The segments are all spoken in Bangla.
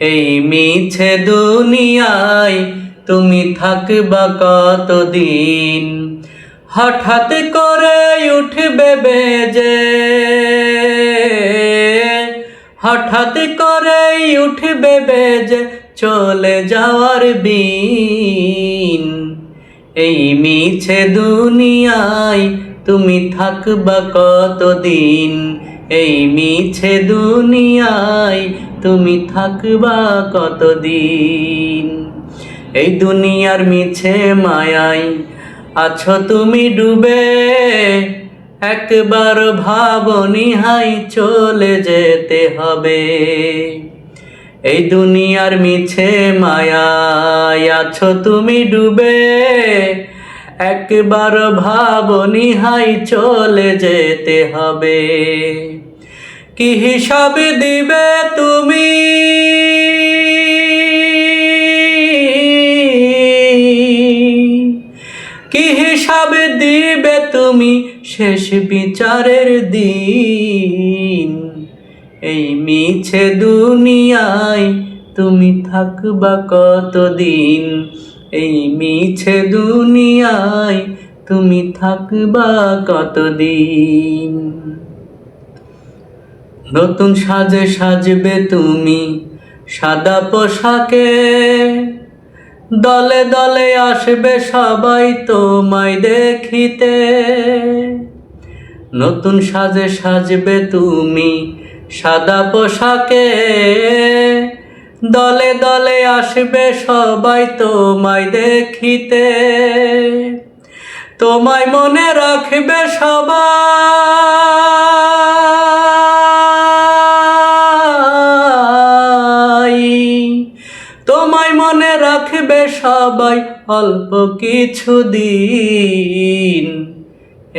এই মিছে দুনিয়ায় তুমি থাকবা কতদিন। হঠাৎ করে উঠবে বেজে, হঠাৎ করে উঠবে বেজে চলে যাওয়ার দিন। এই মিছে দুনিয়ায় তুমি থাকবা কতদিন। এই মিছে দুনিয়ায় তুমি থাকবা কতদিন। এই দুনিয়ার মিছে মায়ায় আছো তুমি ডুবে, একবার ভাবনি হাই চলে যেতে হবে। এই দুনিয়ার মিছে মায়ায় আছো তুমি ডুবে, একবার ভাবনি হাই চলে যেতে হবে। কি হিসাব দিবে তুমি, কি হিসাব দিবে তুমি শেষ বিচারের দিন। এই মিছে দুনিয়ায় তুমি থাকবা কতদিন। এই মিছে দুনিয়ায় তুমি থাকবা কতদিন। নতুন সাজে সাজবে তুমি সাদা পোশাকে, দলে দলে আসবে সবাই তোমায় দেখিতে। নতুন সাজে সাজবে তুমি সাদা পোশাকে, দলে দলে আসবে সবাই তোমায় দেখিতে। তোমায় মনে রাখবে সবাই, তোমায় মনে রাখবে সবাই অল্প কিছুদিন।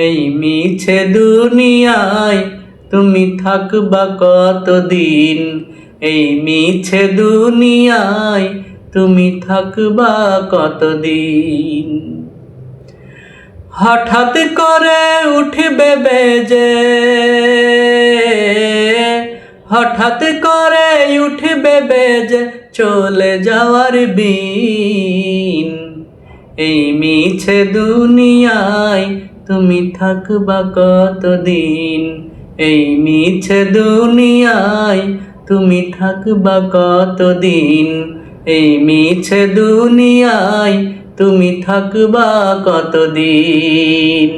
এই মিছে দুনিয়ায় তুমি থাকবা কতদিন। এই মিছে দুনিয়ায় তুমি থাকবা কতদিন। হঠাৎ করে উঠবে বেজে, হঠাৎ করে উঠবে বেজে চলে যাওয়ার দিন। এই মিছে দুনিয়ায় তুমি থাকবা কতদিন। এই মিছে দুনিয়ায় তুমি থাকবা কতদিন। এই মিছে দুনিয়ায় তুমি থাকবা কতদিন।